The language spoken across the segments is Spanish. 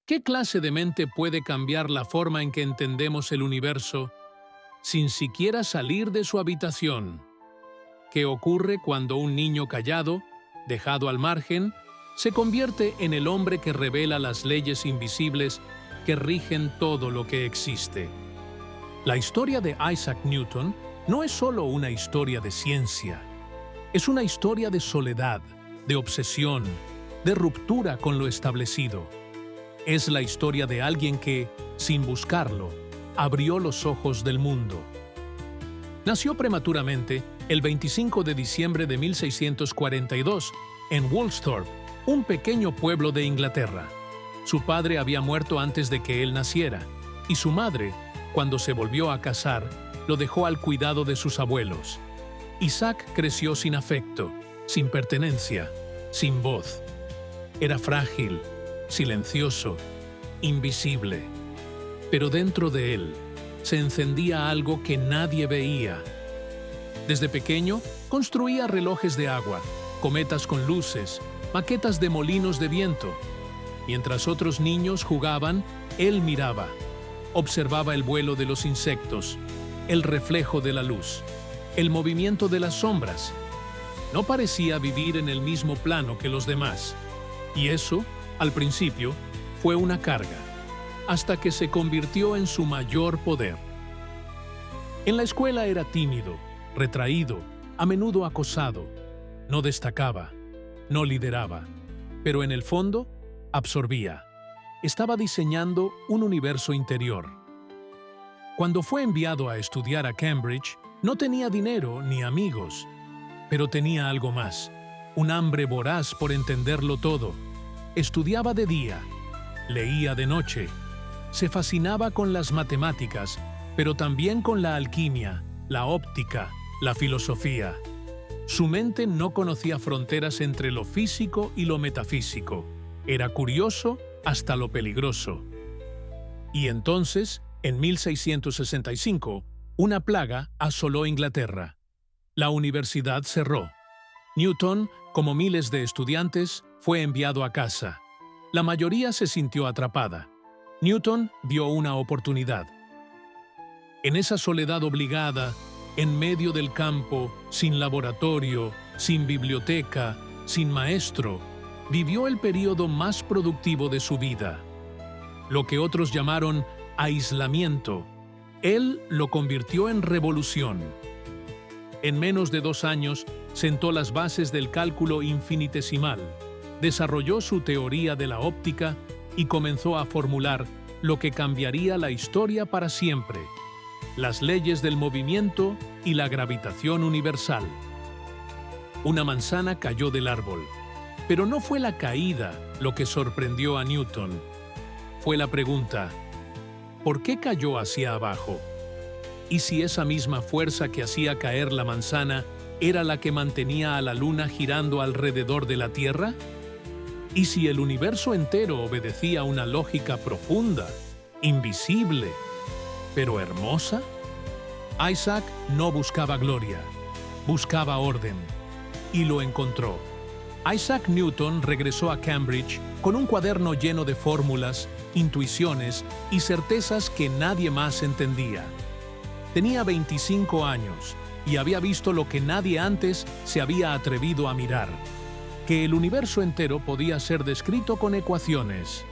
¿Qué clase de mente puede cambiar la forma en que entendemos el universo sin siquiera salir de su habitación? ¿Qué ocurre cuando un niño callado, dejado al margen, se convierte en el hombre que revela las leyes invisibles que rigen todo lo que existe? La historia de Isaac Newton no es solo una historia de ciencia, es una historia de soledad, de obsesión, de ruptura con lo establecido. Es la historia de alguien que, sin buscarlo, abrió los ojos del mundo. Nació prematuramente el 25 de diciembre de 1642 en Woolsthorpe, un pequeño pueblo de Inglaterra. Su padre había muerto antes de que él naciera, y su madre, cuando se volvió a casar, lo dejó al cuidado de sus abuelos. Isaac creció sin afecto, sin pertenencia, sin voz. Era frágil, silencioso, invisible. Pero dentro de él se encendía algo que nadie veía. Desde pequeño construía relojes de agua, cometas con luces, maquetas de molinos de viento. Mientras otros niños jugaban, él miraba. Observaba el vuelo de los insectos, el reflejo de la luz, el movimiento de las sombras. No parecía vivir en el mismo plano que los demás. Y eso, al principio, fue una carga, hasta que se convirtió en su mayor poder. En la escuela era tímido, retraído, a menudo acosado. No destacaba, no lideraba, pero en el fondo, absorbía. Estaba diseñando un universo interior. Cuando fue enviado a estudiar a Cambridge, no tenía dinero ni amigos, pero tenía algo más, un hambre voraz por entenderlo todo. Estudiaba de día, leía de noche, se fascinaba con las matemáticas, pero también con la alquimia, la óptica, la filosofía. Su mente no conocía fronteras entre lo físico y lo metafísico. Era curioso hasta lo peligroso. Y entonces, en 1665, una plaga asoló Inglaterra. La universidad cerró. Newton, como miles de estudiantes, fue enviado a casa. La mayoría se sintió atrapada. Newton vio una oportunidad. En esa soledad obligada, en medio del campo, sin laboratorio, sin biblioteca, sin maestro, vivió el período más productivo de su vida. Lo que otros llamaron aislamiento, él lo convirtió en revolución. En menos de 2 años, sentó las bases del cálculo infinitesimal, desarrolló su teoría de la óptica y comenzó a formular lo que cambiaría la historia para siempre: las leyes del movimiento y la gravitación universal. Una manzana cayó del árbol, pero no fue la caída lo que sorprendió a Newton. Fue la pregunta: ¿por qué cayó hacia abajo? ¿Y si esa misma fuerza que hacía caer la manzana era la que mantenía a la luna girando alrededor de la Tierra? ¿Y si el universo entero obedecía una lógica profunda, invisible, pero hermosa? Isaac no buscaba gloria, buscaba orden, y lo encontró. Isaac Newton regresó a Cambridge con un cuaderno lleno de fórmulas, intuiciones y certezas que nadie más entendía. Tenía 25 años y había visto lo que nadie antes se había atrevido a mirar: que el universo entero podía ser descrito con ecuaciones.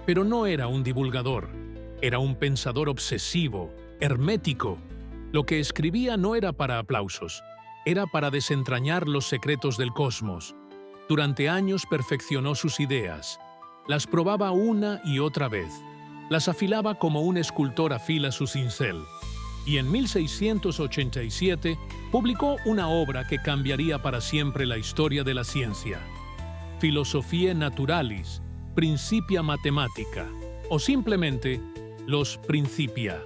Pero no era un divulgador, era un pensador obsesivo, hermético. Lo que escribía no era para aplausos, era para desentrañar los secretos del cosmos. Durante años perfeccionó sus ideas, las probaba una y otra vez, las afilaba como un escultor afila su cincel. Y en 1687 publicó una obra que cambiaría para siempre la historia de la ciencia: Philosophiae Naturalis, Principia Mathematica, o simplemente los Principia.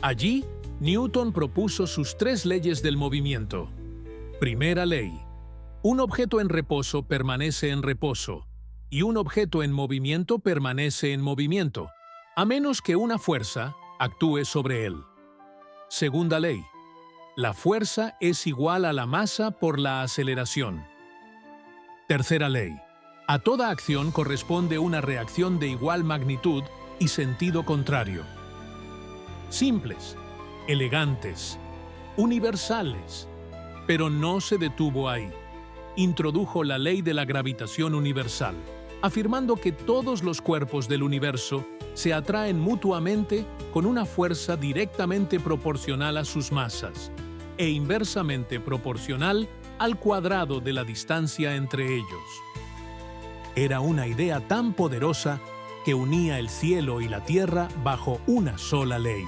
Allí, Newton propuso sus 3 leyes del movimiento. Primera ley: un objeto en reposo permanece en reposo, y un objeto en movimiento permanece en movimiento, a menos que una fuerza actúe sobre él. Segunda ley: la fuerza es igual a la masa por la aceleración. Tercera ley: A toda acción corresponde una reacción de igual magnitud y sentido contrario. Simples, elegantes, universales. Pero no se detuvo ahí. Introdujo la ley de la gravitación universal, afirmando que todos los cuerpos del universo se atraen mutuamente con una fuerza directamente proporcional a sus masas e inversamente proporcional al cuadrado de la distancia entre ellos. Era una idea tan poderosa que unía el cielo y la tierra bajo una sola ley.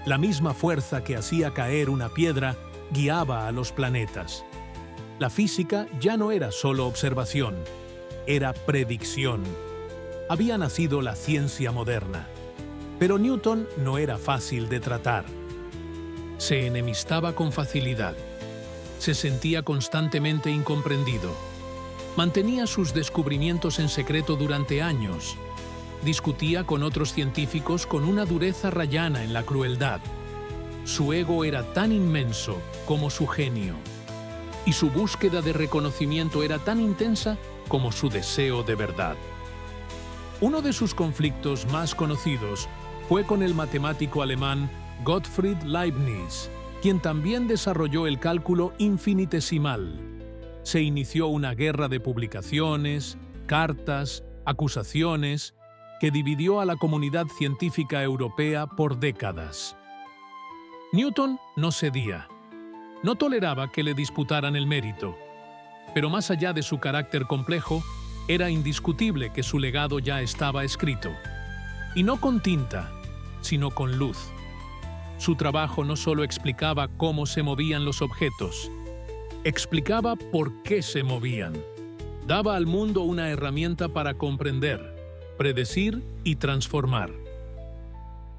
La misma fuerza que hacía caer una piedra guiaba a los planetas. La física ya no era solo observación, era predicción. Había nacido la ciencia moderna. Pero Newton no era fácil de tratar. Se enemistaba con facilidad. Se sentía constantemente incomprendido. Mantenía sus descubrimientos en secreto durante años. Discutía con otros científicos con una dureza rayana en la crueldad. Su ego era tan inmenso como su genio. Y su búsqueda de reconocimiento era tan intensa como su deseo de verdad. Uno de sus conflictos más conocidos fue con el matemático alemán Gottfried Leibniz, quien también desarrolló el cálculo infinitesimal. Se inició una guerra de publicaciones, cartas, acusaciones, que dividió a la comunidad científica europea por décadas. Newton no cedía. No toleraba que le disputaran el mérito. Pero más allá de su carácter complejo, era indiscutible que su legado ya estaba escrito. Y no con tinta, sino con luz. Su trabajo no solo explicaba cómo se movían los objetos, explicaba por qué se movían. Daba al mundo una herramienta para comprender, predecir y transformar.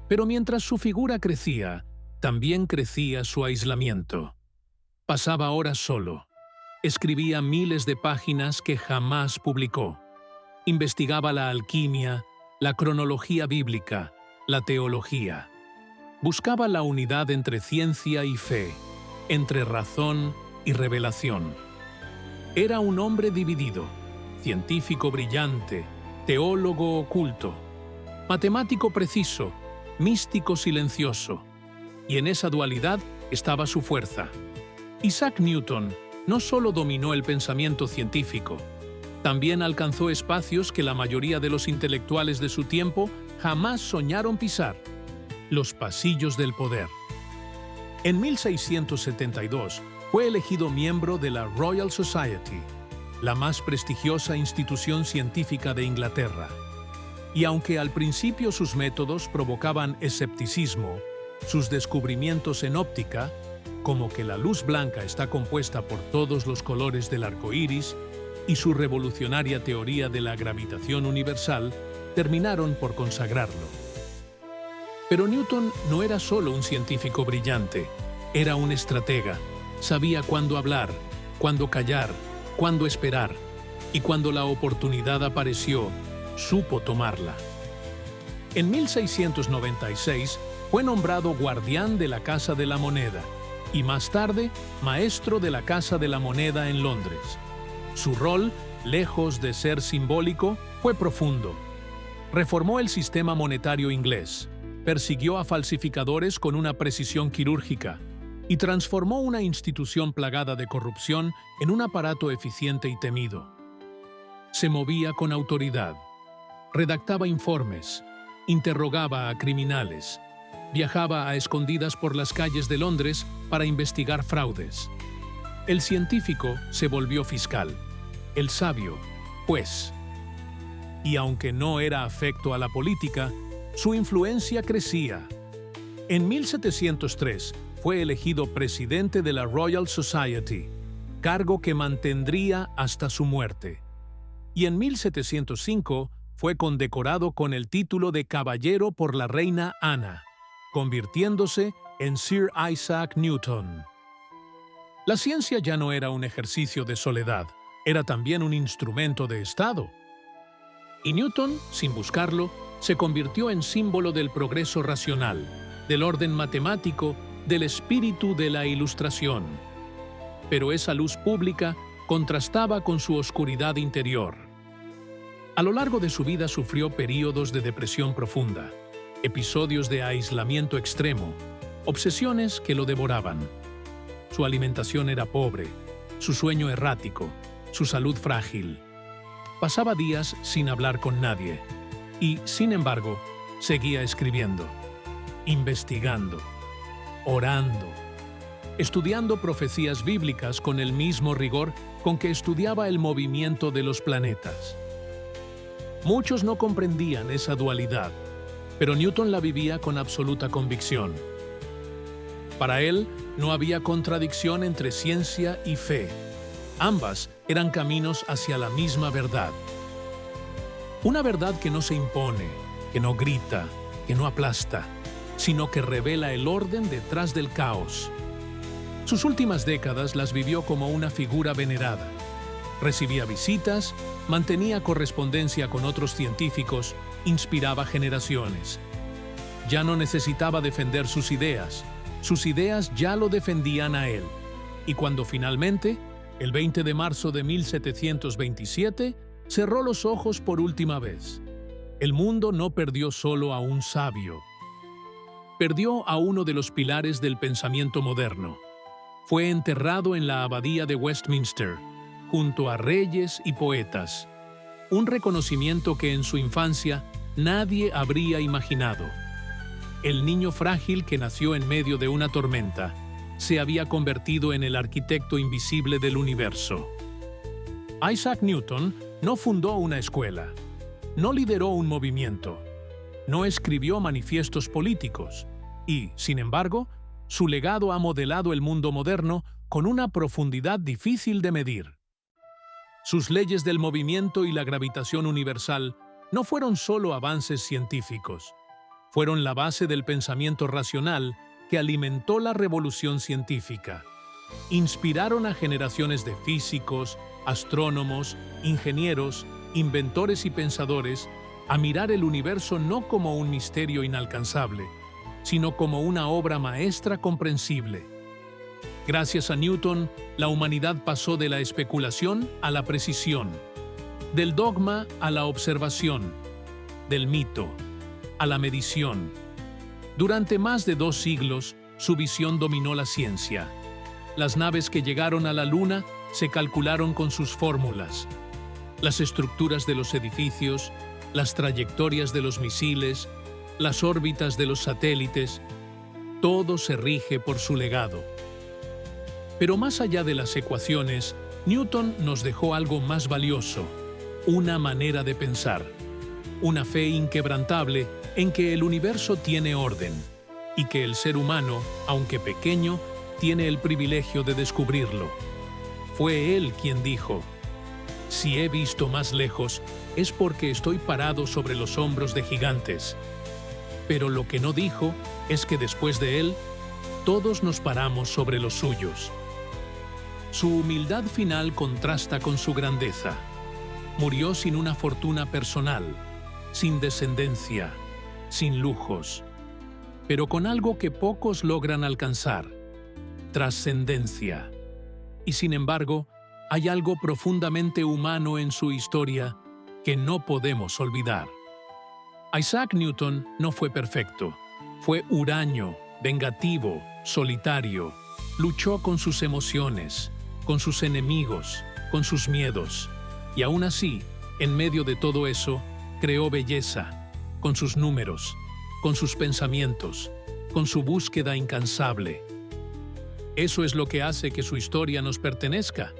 Pero mientras su figura crecía, también crecía su aislamiento. Pasaba horas solo. Escribía miles de páginas que jamás publicó. Investigaba la alquimia, la cronología bíblica, la teología. Buscaba la unidad entre ciencia y fe, entre razón y revelación. Era un hombre dividido, científico brillante, teólogo oculto, matemático preciso, místico silencioso. Y en esa dualidad estaba su fuerza. Isaac Newton no solo dominó el pensamiento científico, también alcanzó espacios que la mayoría de los intelectuales de su tiempo jamás soñaron pisar: los pasillos del poder. En 1672 fue elegido miembro de la Royal Society, la más prestigiosa institución científica de Inglaterra. Y aunque al principio sus métodos provocaban escepticismo, sus descubrimientos en óptica, como que la luz blanca está compuesta por todos los colores del arco iris, y su revolucionaria teoría de la gravitación universal, terminaron por consagrarlo. Pero Newton no era solo un científico brillante, era un estratega. Sabía cuándo hablar, cuándo callar, cuándo esperar, y cuando la oportunidad apareció, supo tomarla. En 1696 fue nombrado guardián de la Casa de la Moneda y más tarde maestro de la Casa de la Moneda en Londres. Su rol, lejos de ser simbólico, fue profundo. Reformó el sistema monetario inglés, persiguió a falsificadores con una precisión quirúrgica y transformó una institución plagada de corrupción en un aparato eficiente y temido. Se movía con autoridad, redactaba informes, interrogaba a criminales, viajaba a escondidas por las calles de Londres para investigar fraudes. El científico se volvió fiscal, el sabio, juez. Y aunque no era afecto a la política, su influencia crecía. En 1703 fue elegido presidente de la Royal Society, cargo que mantendría hasta su muerte. Y en 1705 fue condecorado con el título de caballero por la reina Ana, convirtiéndose en Sir Isaac Newton. La ciencia ya no era un ejercicio de soledad, era también un instrumento de Estado. Y Newton, sin buscarlo, se convirtió en símbolo del progreso racional, del orden matemático, del espíritu de la Ilustración. Pero esa luz pública contrastaba con su oscuridad interior. A lo largo de su vida sufrió períodos de depresión profunda, episodios de aislamiento extremo, obsesiones que lo devoraban. Su alimentación era pobre, su sueño errático, su salud frágil. Pasaba días sin hablar con nadie y, sin embargo, seguía escribiendo, investigando, orando, estudiando profecías bíblicas con el mismo rigor con que estudiaba el movimiento de los planetas. Muchos no comprendían esa dualidad, pero Newton la vivía con absoluta convicción. Para él, no había contradicción entre ciencia y fe. Ambas eran caminos hacia la misma verdad. Una verdad que no se impone, que no grita, que no aplasta, sino que revela el orden detrás del caos. Sus últimas décadas las vivió como una figura venerada. Recibía visitas, mantenía correspondencia con otros científicos, inspiraba generaciones. Ya no necesitaba defender sus ideas ya lo defendían a él. Y cuando finalmente, el 20 de marzo de 1727, cerró los ojos por última vez, el mundo no perdió solo a un sabio. Perdió a uno de los pilares del pensamiento moderno. Fue enterrado en la abadía de Westminster, junto a reyes y poetas. Un reconocimiento que en su infancia nadie habría imaginado. El niño frágil que nació en medio de una tormenta se había convertido en el arquitecto invisible del universo. Isaac Newton no fundó una escuela, no lideró un movimiento, no escribió manifiestos políticos y, sin embargo, su legado ha modelado el mundo moderno con una profundidad difícil de medir. Sus leyes del movimiento y la gravitación universal no fueron solo avances científicos, fueron la base del pensamiento racional que alimentó la revolución científica. Inspiraron a generaciones de físicos, astrónomos, ingenieros, inventores y pensadores a mirar el universo no como un misterio inalcanzable, sino como una obra maestra comprensible. Gracias a Newton, la humanidad pasó de la especulación a la precisión, del dogma a la observación, del mito a la medición. Durante más de 2 siglos, su visión dominó la ciencia. Las naves que llegaron a la Luna se calcularon con sus fórmulas. Las estructuras de los edificios, las trayectorias de los misiles, las órbitas de los satélites, todo se rige por su legado. Pero más allá de las ecuaciones, Newton nos dejó algo más valioso, una manera de pensar, una fe inquebrantable en que el universo tiene orden y que el ser humano, aunque pequeño, tiene el privilegio de descubrirlo. Fue él quien dijo: «Si he visto más lejos, es porque estoy parado sobre los hombros de gigantes». Pero lo que no dijo es que después de él, todos nos paramos sobre los suyos. Su humildad final contrasta con su grandeza. Murió sin una fortuna personal, sin descendencia, sin lujos, pero con algo que pocos logran alcanzar: trascendencia. Y sin embargo, hay algo profundamente humano en su historia que no podemos olvidar. Isaac Newton no fue perfecto. Fue huraño, vengativo, solitario. Luchó con sus emociones, con sus enemigos, con sus miedos. Y aún así, en medio de todo eso, creó belleza, con sus números, con sus pensamientos, con su búsqueda incansable. Eso es lo que hace que su historia nos pertenezca,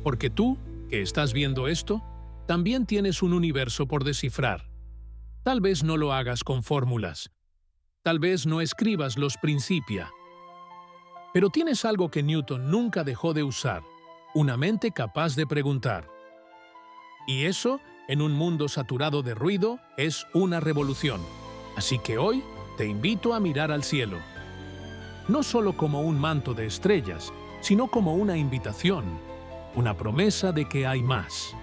porque tú, que estás viendo esto, también tienes un universo por descifrar. Tal vez no lo hagas con fórmulas, tal vez no escribas los principia, pero tienes algo que Newton nunca dejó de usar: una mente capaz de preguntar. Y eso, en un mundo saturado de ruido, es una revolución. Así que hoy te invito a mirar al cielo, no solo como un manto de estrellas, sino como una invitación, una promesa de que hay más.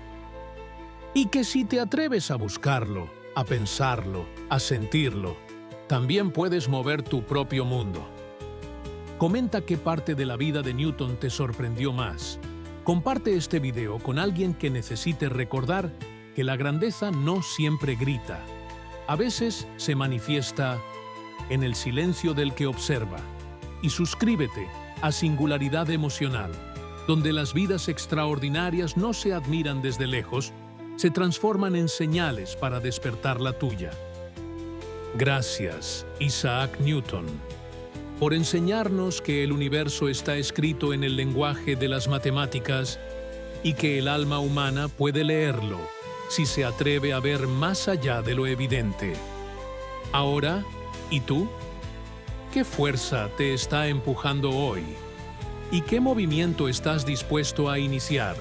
Y que si te atreves a buscarlo, a pensarlo, a sentirlo, también puedes mover tu propio mundo. Comenta qué parte de la vida de Newton te sorprendió más. Comparte este video con alguien que necesite recordar que la grandeza no siempre grita. A veces se manifiesta en el silencio del que observa. Y suscríbete a Singularidad Emocional, donde las vidas extraordinarias no se admiran desde lejos, se transforman en señales para despertar la tuya. Gracias, Isaac Newton, por enseñarnos que el universo está escrito en el lenguaje de las matemáticas y que el alma humana puede leerlo si se atreve a ver más allá de lo evidente. Ahora, ¿y tú? ¿Qué fuerza te está empujando hoy? ¿Y qué movimiento estás dispuesto a iniciar